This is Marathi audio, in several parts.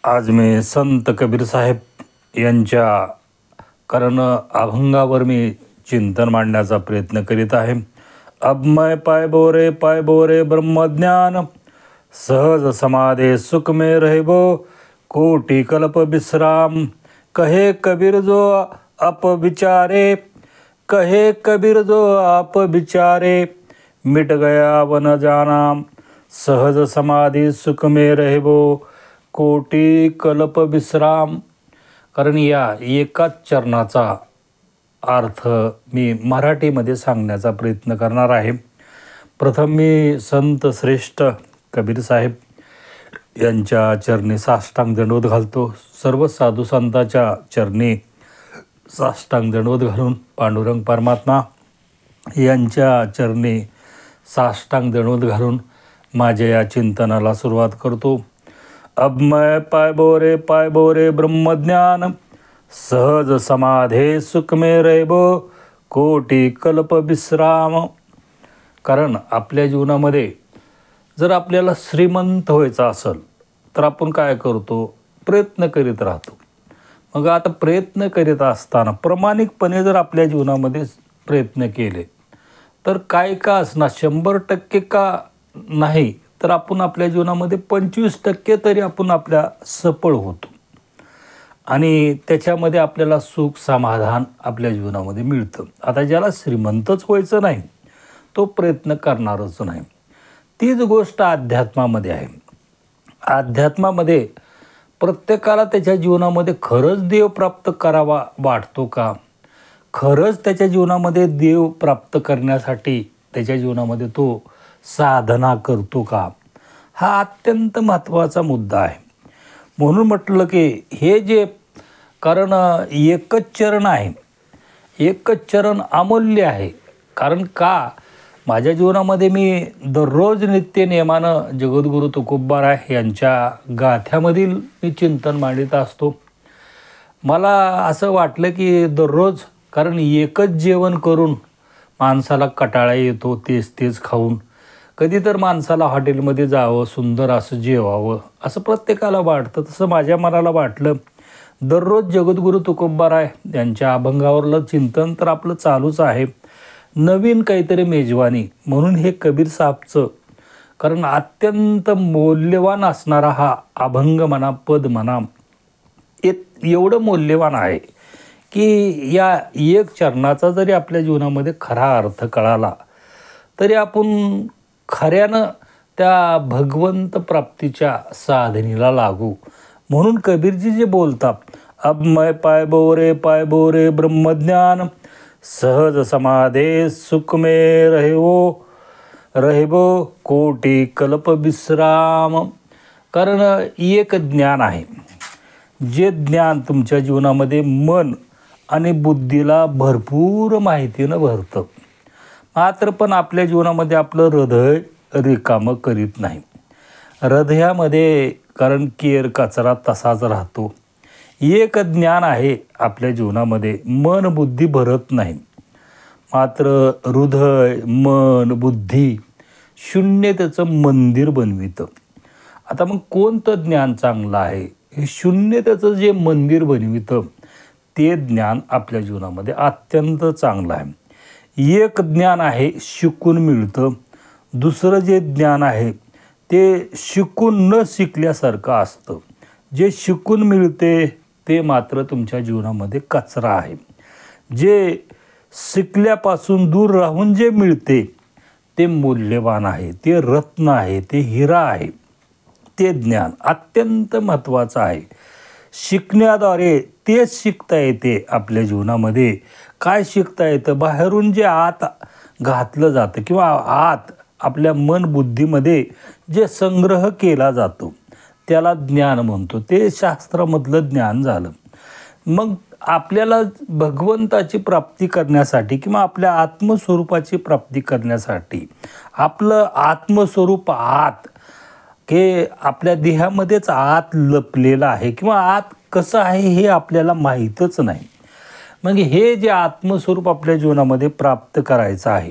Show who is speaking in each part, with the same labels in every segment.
Speaker 1: आज मी संत कबीर साहेब यांच्या करण अभंगावर मी चिंतन मांडण्याचा प्रयत्न करीत आहे. अब मैं पाय बोरे ब्रह्मज्ञान, सहज समाधे सुख में रहबो, कोटि कल्प विश्राम. कहे कबीर जो आप विचारे, कहे कबीर जो आप विचारे, मिट गया वन जाना, सहज समाधि सुख में रहबो, कोटि कल्प विश्राम. कारण या एकाच चरणाचा अर्थ मी मराठीमध्ये सांगण्याचा प्रयत्न करणार आहे. प्रथम मी संत श्रेष्ठ कबीर साहेब यांच्या चरणी साष्टांग दंडवत घालतो. सर्व साधू संतांच्या चरणी साष्टांग दंडवत घालून पांडुरंग परमात्मा यांच्या चरणी साष्टांग दंडवत घालून माझ्या या चिंतनाला सुरुवात करतो. अब मैं पाय बोरे ब्रह्मज्ञान, सहज समाधे सुख में रहबो, कोटि कल्प विश्राम. कारण आपल्या जीवनामध्ये जर आपल्याला श्रीमंत व्हायचं असेल तर आपण काय करतो? प्रयत्न करीत राहतो. मग आता प्रयत्न करीत असताना प्रामाणिकपणे जर आपल्या जीवनामध्ये प्रयत्न केले तर काय का असणार, 100% का नाही तर आपण आपल्या जीवनामध्ये 25% तरी आपण आपल्या सफळ होतो आणि त्याच्यामध्ये आपल्याला सुख समाधान आपल्या जीवनामध्ये मिळतं. आता ज्याला श्रीमंतच व्हायचं नाही तो प्रयत्न करणारच नाही. तीच गोष्ट अध्यात्मामध्ये आहे. अध्यात्मामध्ये प्रत्येकाला त्याच्या जीवनामध्ये खरंच देव प्राप्त करावा वाटतो का? खरंच त्याच्या जीवनामध्ये देव प्राप्त करण्यासाठी त्याच्या जीवनामध्ये तो साधना करतो का? हा अत्यंत महत्त्वाचा मुद्दा आहे. म्हणून म्हटलं की हे जे कारण एकच चरण आहे, एकच चरण अमूल्य आहे. कारण का माझ्या जीवनामध्ये मी दररोज नित्य नियमानं जगद्गुरू तुकोबाराय यांच्या गाथ्यामधील मी चिंतन मांडित असतो. मला असं वाटलं की दररोज, कारण एकच जेवण करून माणसाला कंटाळा येतो, तेच खाऊन. कधी तर माणसाला हॉटेलमध्ये जावं, सुंदर असं जेवावं असं प्रत्येकाला वाटतं. तसं माझ्या मनाला वाटलं. दररोज जगद्गुरू तुकोबाराय यांच्या अभंगावरलं चिंतन तर आपलं चालूच आहे. नवीन काहीतरी मेजवानी म्हणून हे कबीर साहेबचं, कारण अत्यंत मौल्यवान असणारा हा अभंग म्हणा, पद म्हणा, एवढं मौल्यवान आहे की या एक चरणाचा जरी आपल्या जीवनामध्ये खरा अर्थ कळाला तरी आपण खऱ्यानं त्या भगवंत प्राप्तीच्या साधनेला लागू. म्हणून कबीरजी जे बोलतात, अब मैं पाय बोरे ब्रह्मज्ञान, सहज समाधे सुख में रहबो, कोटि कल्प विश्राम. कारण एक ज्ञान आहे, जे ज्ञान तुमच्या जीवनामध्ये मन आणि बुद्धीला भरपूर माहितीनं भरतं. मात्र पण आपल्या जीवनामध्ये आपलं हृदय रिकामं करीत नाही. हृदयामध्ये कारण केर कचरा तसाच राहतो. एक ज्ञान आहे आपल्या जीवनामध्ये, मन बुद्धी भरत नाही. मात्र हृदय मन बुद्धी शून्यतेचं मंदिर बनवितं. आता मग कोणतं ज्ञान चांगलं आहे? हे शून्यतेचं जे मंदिर बनवितं ते ज्ञान आपल्या जीवनामध्ये अत्यंत चांगलं आहे. एक ज्ञान आहे शिकून मिळतं, दुसरं जे ज्ञान आहे ते शिकून न शिकल्यासारखं असतं. जे शिकून मिळते ते मात्र तुमच्या जीवनामध्ये कचरा आहे. जे शिकल्यापासून दूर राहून जे मिळते ते मूल्यवान आहे, ते रत्न आहे, ते हिरा आहे. ते ज्ञान अत्यंत महत्त्वाचं आहे. शिकण्याद्वारे तेच शिकता येते आपल्या जीवनामध्ये. काय शिकता येतं? बाहेरून जे आत घातलं जातं किंवा आत आपल्या मन बुद्धीमध्ये जे संग्रह केला जातो त्याला ज्ञान म्हणतो. ते शास्त्रामधलं ज्ञान झालं. मग आपल्याला भगवंताची प्राप्ती करण्यासाठी किंवा आपल्या आत्मस्वरूपाची प्राप्ती करण्यासाठी आपलं आत्मस्वरूप आत हे आपल्या देहामध्येच आत लपलेलं आहे किंवा आत कसं आहे हे आपल्याला माहीतच नाही. मग हे जे आत्मस्वरूप आपल्या जीवनामध्ये प्राप्त करायचं आहे,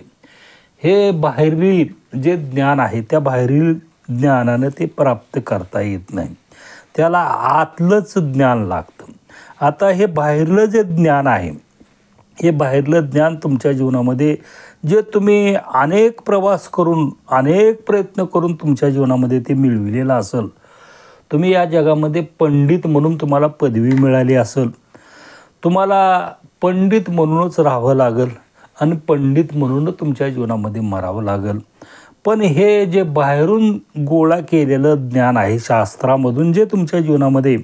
Speaker 1: हे बाहेरील जे ज्ञान आहे त्या बाहेरील ज्ञानानं ते प्राप्त करता येत नाही. त्याला आतलंच ज्ञान लागतं. आता हे बाहेरलं जे ज्ञान आहे, हे बाहेरलं ज्ञान तुमच्या जीवनामध्ये जे तुम्ही अनेक प्रवास करून अनेक प्रयत्न करून तुमच्या जीवनामध्ये ते मिळविलेलं असेल. तुम्ही या जगामध्ये पंडित म्हणून तुम्हाला पदवी मिळाली असेल. तुम्हाला पंडित म्हणूनच राहावं लागेल आणि पंडित म्हणूनच तुमच्या जीवनामध्ये मरावं लागेल. पण हे जे बाहेरून गोळा केलेलं ज्ञान आहे, शास्त्रामधून जे तुमच्या जीवनामध्ये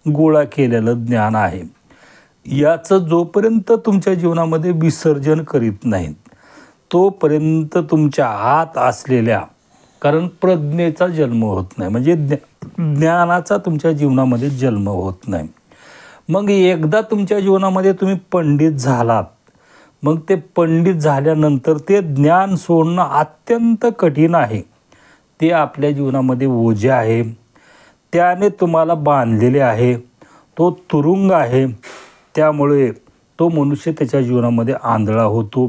Speaker 1: गोळा केलेलं ज्ञान आहे, याचं जोपर्यंत तुमच्या जीवनामध्ये विसर्जन करीत नाहीत तोपर्यंत तुमच्या आत असलेल्या, कारण प्रज्ञेचा जन्म होत नाही, म्हणजे ज्ञानाचा तुमच्या जीवनामध्ये जन्म होत नाही. मग एकदा तुमच्या जीवनामध्ये तुम्ही पंडित झालात, मग ते पंडित झाल्यानंतर ते ज्ञान सोडणं अत्यंत कठीण आहे. ते आपल्या जीवनामध्ये ओझे आहे, त्याने तुम्हाला बांधलेले आहे, तो तुरुंग आहे. त्यामुळे तो मनुष्य त्याच्या जीवनामध्ये आंधळा होतो.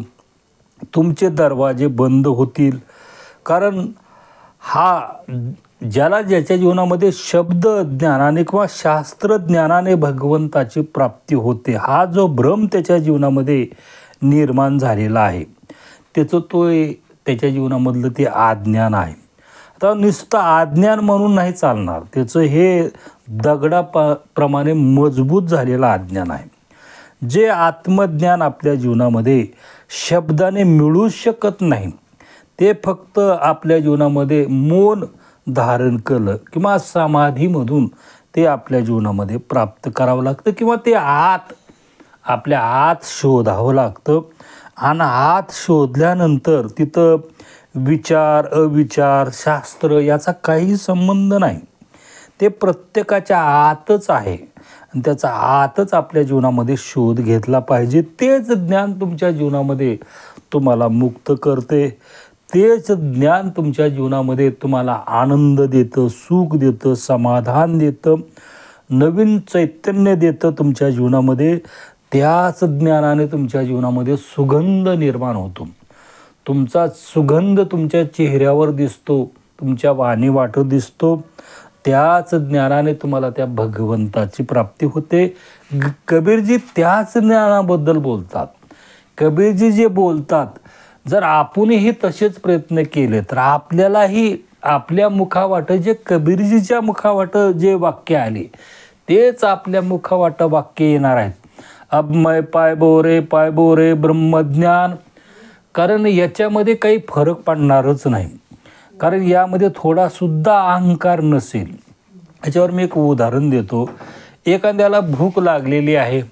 Speaker 1: तुमचे दरवाजे बंद होतील. कारण हा ज्याला ज्याच्या जीवनामध्ये शब्द ज्ञानाने किंवा शास्त्रज्ञानाने भगवंताची प्राप्ती होते, हा जो भ्रम त्याच्या जीवनामध्ये निर्माण झालेला आहे, त्याच्या जीवनामधलं ते अज्ञान आहे. आता नुसतं अज्ञान म्हणून नाही चालणार, त्याचं हे दगडाप्रमाणे मजबूत झालेलं अज्ञान आहे. जे आत्मज्ञान आपल्या जीवनामध्ये शब्दाने मिळू शकत नाही, ते फक्त आपल्या जीवनामध्ये मौन धारण केलं किंवा समाधीमधून ते आपल्या जीवनामध्ये प्राप्त करावं लागतं, किंवा ते आपल्या आत शोधावं लागतं. आणि आत शोधल्यानंतर तिथं विचार अविचार शास्त्र याचा काही संबंध नाही. ते प्रत्येकाच्या आतच आहे आणि त्याचा आतच आपल्या जीवनामध्ये शोध घेतला पाहिजे. तेच ज्ञान तुमच्या जीवनामध्ये तुम्हाला मुक्त करते. तेच ज्ञान तुमच्या जीवनामध्ये तुम्हाला आनंद देतं, सुख देतं, समाधान देतं, नवीन चैतन्य देतं तुमच्या जीवनामध्ये. त्याच ज्ञानाने तुमच्या जीवनामध्ये सुगंध निर्माण होतो. तुमचा सुगंध तुमच्या चेहऱ्यावर दिसतो, तुमच्या वाणी वाटत दिसतो. त्याच ज्ञानाने तुम्हाला त्या भगवंताची प्राप्ती होते. कबीरजी त्याच ज्ञानाबद्दल बोलतात. कबीरजी जे बोलतात, जर आपणही तसेच प्रयत्न केले तर आपल्यालाही आपल्या मुखावाटं जे कबीरजीच्या मुखावाटं जे वाक्य आले तेच आपल्या मुखावाटं वाक्य येणार आहेत. अब मैं पायबो रे ब्रह्मज्ञान. कारण याच्यामध्ये काही फरक पडणारच नाही, कारण यामध्ये थोडासुद्धा अहंकार नसेल. याच्यावर मी एक उदाहरण देतो. एखाद्याला भूक लागलेली आहे.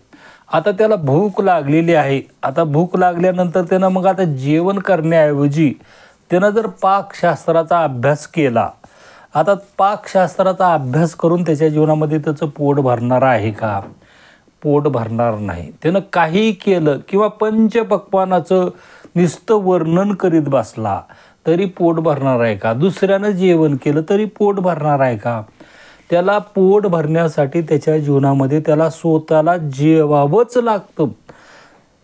Speaker 1: आता त्याला भूक लागलेली आहे. आता भूक लागल्यानंतर त्यानं मग आता जेवण करण्याऐवजी त्यानं जर पाकशास्त्राचा अभ्यास केला, आता पाकशास्त्राचा अभ्यास करून त्याच्या जीवनामध्ये त्याचं पोट भरणार आहे का? पोट भरणार नाही. त्यानं काही केलं किंवा पंचपक्वानाचं नुसतं वर्णन करीत बसला तरी पोट भरणार आहे का? दुसऱ्यानं जेवण केलं तरी पोट भरणार आहे का? त्याला पोट भरण्यासाठी त्याच्या जीवनामध्ये त्याला स्वतःला जेवावंच लागतं.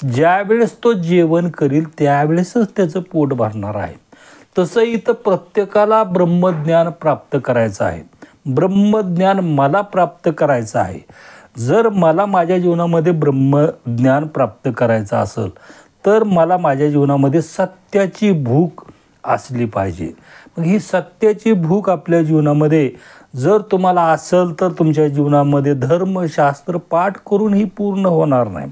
Speaker 1: ज्यावेळेस तो जेवण करील त्यावेळेसच त्याचं पोट भरणार आहे. तसं इथं प्रत्येकाला ब्रह्मज्ञान प्राप्त करायचं आहे. ब्रह्मज्ञान मला प्राप्त करायचं आहे. जर मला माझ्या जीवनामध्ये ब्रह्मज्ञान प्राप्त करायचं असेल तर मला माझ्या जीवनामध्ये सत्याची भूक असली पाहिजे. मग ही सत्याची भूक आपल्या जीवनामध्ये जर तुम्हाला असेल तर तुमच्या जीवनामध्ये धर्मशास्त्र पाठ करून ही पूर्ण होणार नाही.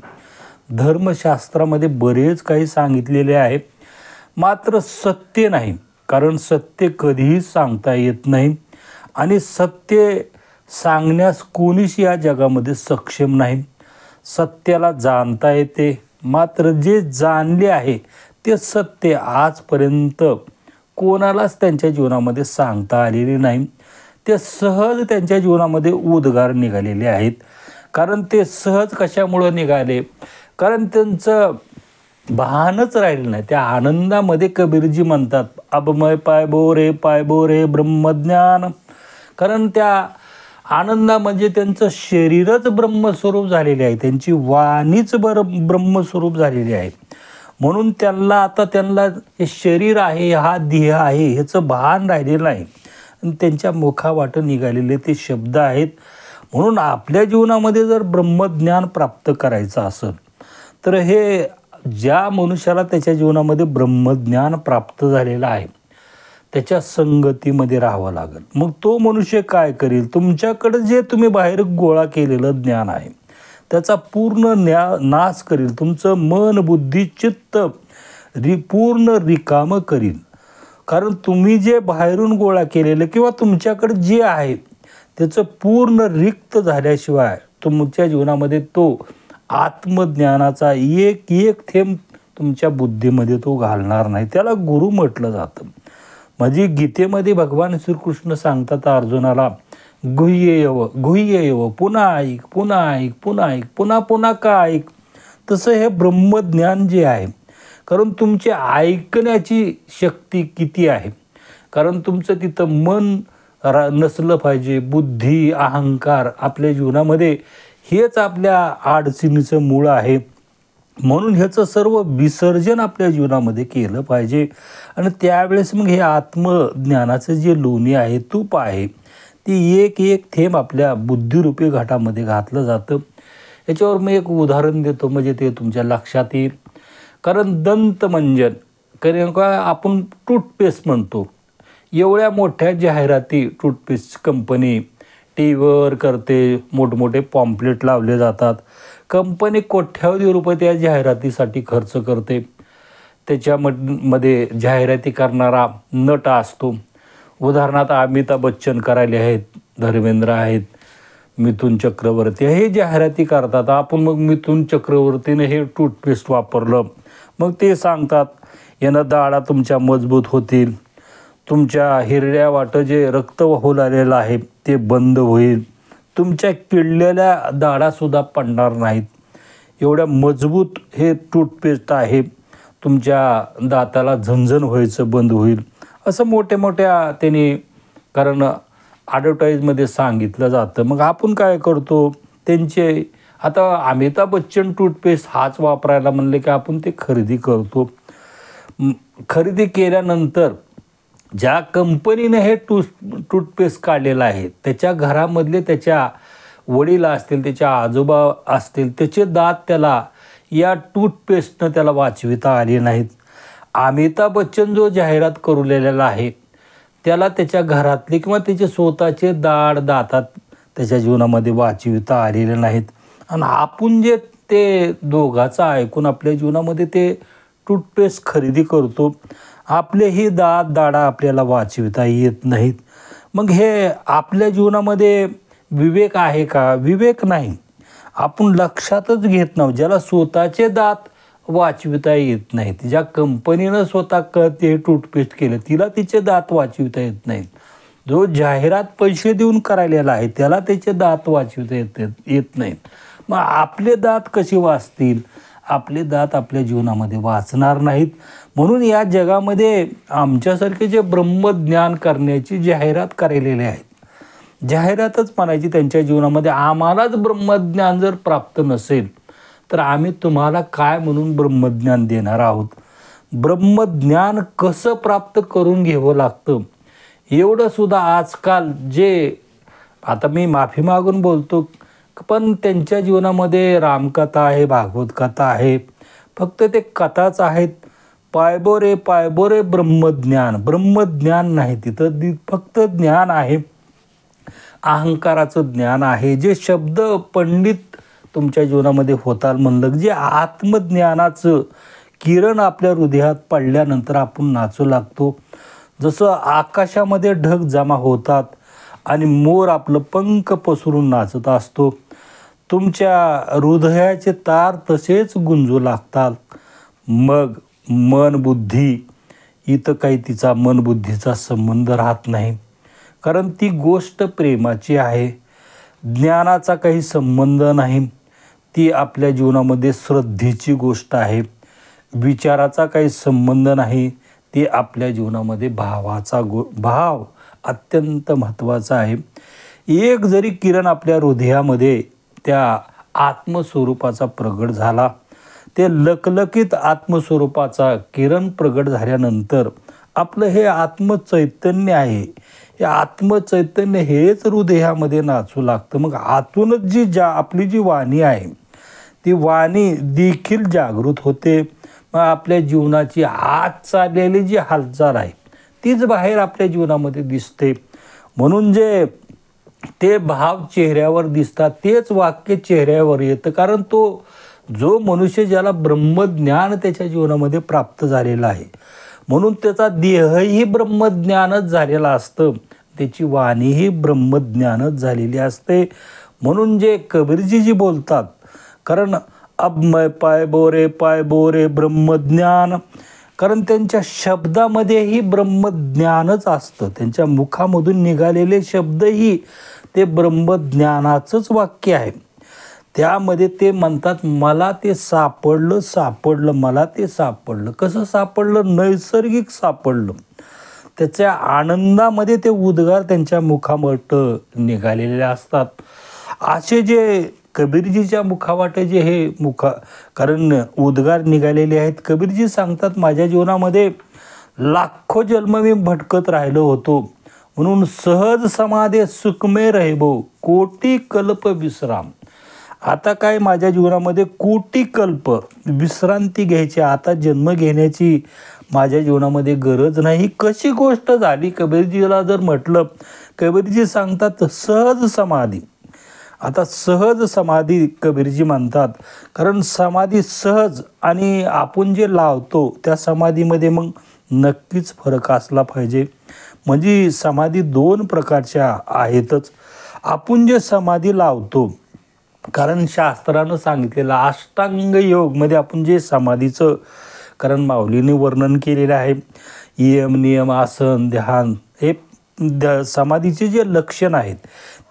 Speaker 1: धर्मशास्त्रामध्ये बरेच काही सांगितलेले आहे, मात्र सत्य नाही. कारण सत्य कधीही सांगता येत नाही आणि सत्य सांगण्यास कोणीच या जगामध्ये सक्षम नाही. सत्याला जाणता येते, मात्र जे जाणले आहे ते सत्य आजपर्यंत कोणालाच त्यांच्या जीवनामध्ये सांगता आलेले नाही. ते सहज त्यांच्या जीवनामध्ये उद्गार निघालेले आहेत. कारण ते सहज कशामुळं निघाले? कारण त्यांचं भानच राहिलं नाही. त्या आनंदामध्ये कबीरजी म्हणतात, अब मैं पायबो रे ब्रह्मज्ञान. कारण त्या आनंदा म्हणजे त्यांचं शरीरच ब्रह्मस्वरूप झालेले आहे, त्यांची वाणीच ब्रह्मस्वरूप झालेली आहे. म्हणून त्यांना हे शरीर आहे, हा देह आहे ह्याचं भान राहिलेलं नाही. आणि त्यांच्या मुखावाटं निघालेले ते शब्द आहेत. म्हणून आपल्या जीवनामध्ये जर ब्रह्मज्ञान प्राप्त करायचं असेल तर हे ज्या मनुष्याला त्याच्या जीवनामध्ये ब्रह्मज्ञान प्राप्त झालेलं आहे त्याच्या संगतीमध्ये राहावं लागेल. मग तो मनुष्य काय करेल, तुमच्याकडे जे तुम्ही बाहेर गोळा केलेलं ज्ञान आहे त्याचा पूर्ण नाश करील. तुमचं मन बुद्धी चित्त पूर्ण रिकामं करील. कारण तुम्ही जे बाहेरून गोळा केलेलं किंवा तुमच्याकडे जे आहे त्याचं पूर्ण रिक्त झाल्याशिवाय तुमच्या जीवनामध्ये तो आत्मज्ञानाचा एक एक थेंब तुमच्या बुद्धीमध्ये तो घालणार नाही. त्याला गुरु म्हटलं जातं. म्हणजे गीतेमध्ये भगवान श्रीकृष्ण सांगतात अर्जुनाला, गुह्य येव पुन्हा ऐक पुन्हा ऐक पुन्हा ऐक पुन्हा पुन्हा का ऐक. तसं हे ब्रह्मज्ञान जे आहे, कारण तुमची ऐकण्याची शक्ती किती आहे. कारण तुमचं तिथं मन नसलं पाहिजे. बुद्धी अहंकार आपल्या जीवनामध्ये हेच आपल्या अडचणीचं मूळ आहे. म्हणून ह्याचं सर्व विसर्जन आपल्या जीवनामध्ये केलं पाहिजे. आणि त्यावेळेस मग हे आत्मज्ञानाचं जे लोणी आहे, तूप आहे, ती एक एक थेंब आपल्या बुद्धिरूपी घाटामध्ये घातलं जातं. याच्यावर मी एक उदाहरण देतो म्हणजे ते तुमच्या लक्षात येईल. कारण दंतमंजन कारण का आपण टूथपेस्ट म्हणतो, एवढ्या मोठ्या जाहिराती टूथपेस्ट कंपनी टी व्हीवर करते, मोठमोठे पॉम्पलेट लावले जातात. कंपनी कोट्यावधी रुपये त्या जाहिरातीसाठी खर्च करते. त्याच्यामध्ये जाहिराती करणारा नट असतो. उदाहरणार्थ अमिताभ बच्चन करायले आहेत, धर्मेंद्र आहेत, मिथुन चक्रवर्ती हे जाहिराती करतात. आपण मग मिथुन चक्रवर्तीने हे टूथपेस्ट वापरलं, मग ते सांगतात यानं दाढा तुमच्या मजबूत होतील, तुमच्या हिरड्या वाटं जे रक्त वाहू लागलेलं आहे ते बंद होईल, तुमच्या किडलेल्या दाढासुद्धा पडणार नाहीत, एवढ्या मजबूत हे टूथपेस्ट आहे, तुमच्या दाताला झणझण व्हायचं बंद होईल, असं मोठ्या त्यांनी कारण ॲडव्हर्टाईजमध्ये सांगितलं जातं. मग आपण काय करतो, त्यांचे आता अमिताभ बच्चन टूथपेस्ट हाच वापरायला म्हणले की आपण ते खरेदी करतो. खरेदी केल्यानंतर ज्या कंपनीने हे टूथपेस्ट काढलेलं आहे त्याच्या घरामधले त्याच्या वडील असतील, त्याच्या आजोबा असतील, त्याचे दात त्याला या टूथपेस्टनं त्याला वाचविता आले नाहीत. अमिताभ बच्चन जो जाहिरात करूलेला आहे त्याला त्याच्या घरातले किंवा त्याचे स्वतःचे दातात त्याच्या जीवनामध्ये वाचविता आलेले नाहीत. आणि आपण जे ते दोघाचं ऐकून आपल्या जीवनामध्ये ते टूथपेस्ट खरेदी करतो, आपलेही दाढा आपल्याला वाचविता येत नाहीत. मग हे आपल्या जीवनामध्ये विवेक आहे का? विवेक नाही. आपण लक्षातच घेत नाही. ज्याला स्वतःचे दात वाचविता येत नाहीत, ज्या कंपनीनं स्वतः ते टूथपेस्ट केलं तिला तिचे दात वाचविता येत नाहीत, जो जाहिरात पैसे देऊन करायलेला आहे त्याला त्याचे दात वाचविता येत नाहीत, मग आपले दात कसे वाचतील? आपले दात आपल्या जीवनामध्ये वाचणार नाहीत. म्हणून या जगामध्ये आमच्यासारखे जे ब्रह्मज्ञान करण्याची जाहिरात करायलेले आहेत, जाहिरातच म्हणायची त्यांच्या जीवनामध्ये, आम्हालाच ब्रह्मज्ञान जर प्राप्त नसेल तर आम्ही तुम्हाला काय म्हणून ब्रह्मज्ञान देणार आहोत? ब्रह्मज्ञान कसं प्राप्त करून घ्यावं लागतं एवढंसुद्धा आजकाल जे आता मी माफी मागून बोलतो, पण त्यांच्या जीवनामध्ये रामकथा आहे, भागवत कथा आहे, फक्त ते कथाच आहेत. पायबोरे ब्रह्मज्ञान नाही तिथं, फक्त ज्ञान आहे, अहंकाराचं ज्ञान आहे. जे शब्द पंडित तुमच्या जीवनामध्ये होतात म्हणलं, जे आत्मज्ञानाचं किरण आपल्या हृदयात पडल्यानंतर आपण नाचू लागतो. जसं आकाशामध्ये ढग जमा होतात आणि मोर आपलं पंख पसरून नाचत असतो, तुमच्या हृदयाचे तार तसेच गुंजू लागतात. मग मन बुद्धी इथं काही तिचा मन बुद्धीचा संबंध राहत नाही, कारण ती गोष्ट प्रेमाची आहे. ज्ञानाचा काही संबंध नाही, ती आपल्या जीवनामध्ये श्रद्धेची गोष्ट आहे. विचाराचा काही संबंध नाही, ती आपल्या जीवनामध्ये भाव अत्यंत महत्त्वाचा आहे. एक जरी किरण आपल्या हृदयामध्ये त्या आत्मस्वरूपाचा प्रगट झाला, ते लकलकीत आत्मस्वरूपाचा किरण प्रगट झाल्यानंतर आपलं हे आत्मचैतन्य आहे, हे आत्मचैतन्य हेच हृदयामध्ये नाचू लागतं. मग आतूनच आपली जी वाणी आहे ती वाणी देखील जागृत होते. मग आपल्या जीवनाची आत चाललेली जी हालचाल आहे तीच बाहेर आपल्या जीवनामध्ये दिसते. म्हणून जे ते भाव चेहऱ्यावर दिसतात तेच वाक्य चेहऱ्यावर येतं. कारण तो जो मनुष्य ज्याला ब्रह्मज्ञान त्याच्या जीवनामध्ये प्राप्त झालेलं आहे, म्हणून त्याचा देहही ब्रह्मज्ञानच झालेला असतं, त्याची वाणीही ब्रह्मज्ञानच झालेली असते. म्हणून जे कबीरजी जी बोलतात, कारण अब मैं पाय बोरे ब्रह्मज्ञान, कारण त्यांच्या शब्दामध्येही ब्रह्मज्ञानच असतं. त्यांच्या मुखामधून निघालेले शब्दही ते ब्रह्मज्ञानाचंच वाक्य आहे. त्यामध्ये ते म्हणतात, मला ते सापडलं, मला ते सापडलं. कसं सापडलं? नैसर्गिक सापडलं. त्याच्या आनंदामध्ये ते उद्गार त्यांच्या मुखामोठं निघालेले असतात. असे जे कबीरजीच्या मुखावाटे जे हे कारण उद्गार निघालेले आहेत. कबीरजी सांगतात, माझ्या जीवनामध्ये लाखो जन्म मी भटकत राहिलो होतो, म्हणून सहज समाधे सुखमे रहिबो कोटी कल्प विश्राम. आता काय माझ्या जीवनामध्ये कोटी कल्प विश्रांती घ्यायची, आता जन्म घेण्याची माझ्या जीवनामध्ये गरज नाही. कशी गोष्ट झाली? कबीरजीला जर म्हटलं, कबीरजी सांगतात सहज समाधी. आता सहज समाधी कबीरजी म्हणतात, कारण समाधी सहज आणि आपण जे लावतो त्या समाधीमध्ये मग नक्कीच फरक असला पाहिजे. म्हणजे समाधी दोन प्रकारच्या आहेतच. आपण जे समाधी लावतो, कारण शास्त्रानं सांगितलेलं अष्टांग योगमध्ये आपण जे समाधीचं कारण माऊलीने वर्णन केलेलं आहे, यम नियम आसन ध्यान हे समाधीचे जे लक्षण आहेत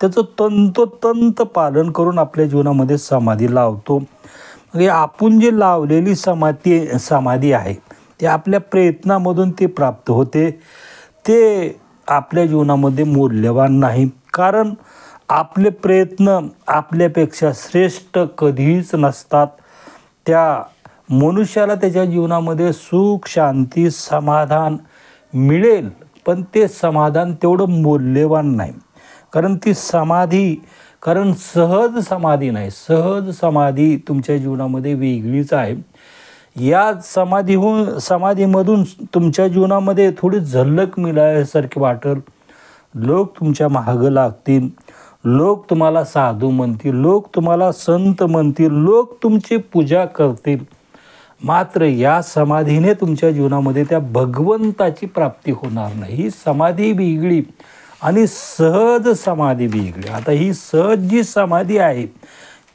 Speaker 1: त्याचं तंतोतंत पालन करून आपल्या जीवनामध्ये समाधी लावतो. म्हणजे आपण जे लावलेली समाधी आहे ते आपल्या प्रयत्नामधून ते प्राप्त होते. ते आपल्या जीवनामध्ये मौल्यवान नाही, कारण आपले प्रयत्न आपल्यापेक्षा श्रेष्ठ कधीच नसतात. त्या मनुष्याला त्याच्या जीवनामध्ये सुख शांती समाधान मिळेल, पण ते समाधान तेवढं मौल्यवान नाही. कारण ती समाधी कारण सहज समाधी नाही, सहज समाधी तुमच्या जीवनामध्ये वेगळीच आहे. या समाधीमधून तुमच्या जीवनामध्ये थोडी झलक मिळाल्यासारखी वाटेल. लोक तुमच्या मागं लागतील, लोक तुम्हाला साधू म्हणतील, लोक तुम्हाला संत म्हणतील, लोक तुमची पूजा करतील. मात्र या समाधीने तुमच्या जीवनामध्ये त्या भगवंताची प्राप्ती होणार नाही. ही समाधी वेगळी आणि सहज समाधी वेगळी. आता ही सहज जी समाधी आहे,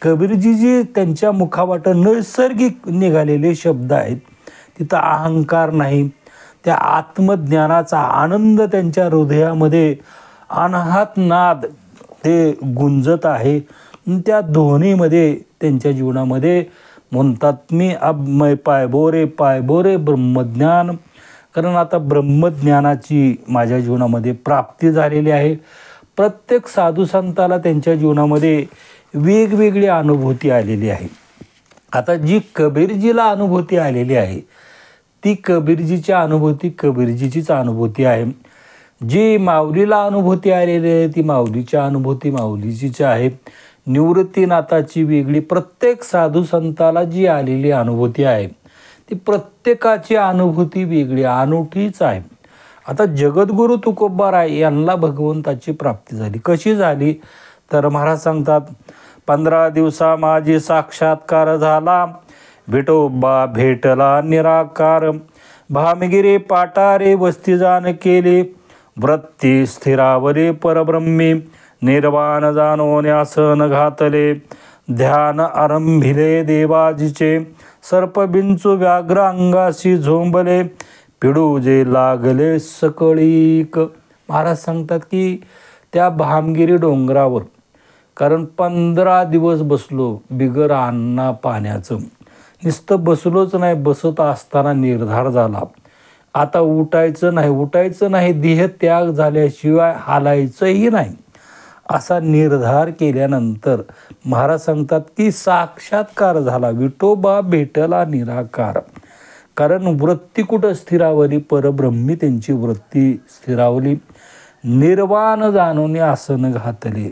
Speaker 1: कबीरजी जी त्यांच्या मुखावाटं नैसर्गिक निघालेले शब्द आहेत, तिथं अहंकार नाही. त्या आत्मज्ञानाचा आनंद त्यांच्या हृदयामध्ये अनाहत नाद ते गुंजत आहे. त्या ध्वनीमध्ये त्यांच्या जीवनामध्ये म्हणतात, मी अब मैं पाय बोरे ब्रह्मज्ञान, कारण आता ब्रह्मज्ञानाची माझ्या जीवनामध्ये प्राप्ती झालेली आहे. प्रत्येक साधू संताला त्यांच्या जीवनामध्ये वेगवेगळी अनुभूती आलेली आहे. आता जी कबीरजीला अनुभूती आलेली आहे ती कबीरजीच्या अनुभूती कबीरजीचीच अनुभूती आहे. जी माऊलीला अनुभूती आलेली आहे ती माऊलीच्या अनुभूती माऊलीचीच आहे. निवृत्तीनाथाची वेगळी, प्रत्येक साधू संताला जी आलेली अनुभूती आहे ती प्रत्येकाची अनुभूती वेगळी अनोठीच आहे. आता जगद्गुरू तुकोबाराय यांना भगवंताची प्राप्ती झाली. कशी झाली तर महाराज सांगतात, 15 दिवसा माझी साक्षात्कार झाला, विठोबा भेटला निराकार, भामगिरी पाटारे वस्ती जाण केले, वृत्ती स्थिरावरे परब्रह्मी, निर्वाण जाणोन्यासन घातले, ध्यान आरंभिले देवाजीचे, सर्पबिंचू व्याघ्र अंगाशी झोंबले, पिडू जे लागले सकळीक. महाराज सांगतात की त्या भामगिरी डोंगरावर कारण 15 दिवस बसलो बिगर अन्ना पाण्याचं. नुसतं बसलोच नाही, बसत असताना निर्धार झाला, आता उठायचं नाही, देह त्याग झाल्याशिवाय हालायचंही नाही. असा निर्धार केल्यानंतर महाराज सांगतात की साक्षात्कार झाला, विठोबा भेटला निराकार. कारण वृत्ती कुठं स्थिरावली, परब्रह्मी त्यांची वृत्ती स्थिरावली. निर्वाण जाणून आसन घातले,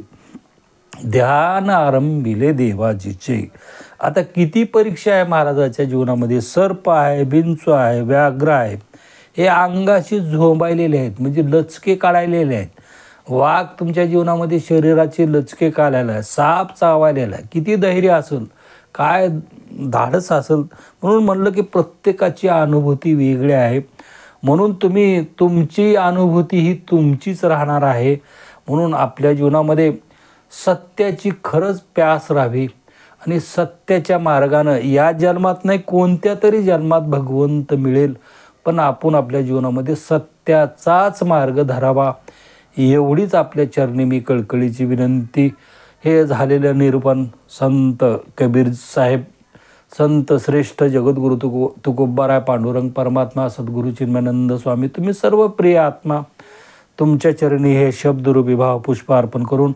Speaker 1: ध्यान आरंभिले देवाजीचे. आता किती परीक्षा आहे महाराजाच्या जीवनामध्ये. सर्प आहे, बिंचू आहे, व्याघ्र आहे, हे अंगाशी झोंबायलेले आहेत, म्हणजे लचके काढायलेले आहेत. वाघ तुमच्या जीवनामध्ये शरीराचे लचके काढायला आहे, साप चावायलेला आहे. किती धैर्य असेल, काय धाडस असेल. म्हणून म्हणलं की प्रत्येकाची अनुभूती वेगळी आहे. म्हणून तुमची अनुभूती ही तुमचीच राहणार आहे. म्हणून आपल्या जीवनामध्ये सत्याची खरंच प्यास राहावी आणि सत्याच्या मार्गानं या जन्मात नाही कोणत्या तरी जन्मात भगवंत मिळेल, पण आपण आपल्या जीवनामध्ये सत्याचाच मार्ग धरावा, एवढीच आपल्या चरणी मी कळकळीची विनंती. हे झालेलं निरूपण संत कबीर साहेब, संत श्रेष्ठ जगद्गुरु तुकोबाराय पांडुरंग परमात्मा सद्गुरु चिन्मयानंद स्वामी, तुम्ही सर्व प्रिय आत्मा, तुमच्या चरणी हे शब्दरूपी भाव पुष्प अर्पण करून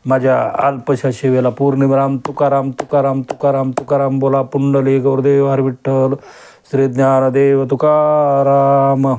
Speaker 1: माझ्या अल्पशा सेवेला पूर्णविराम. तुकाराम तुकाराम तुकाराम तुकाराम. बोला पुंडलिक गुरुदेव हर विठ्ठल श्री ज्ञानदेव तुकाराम.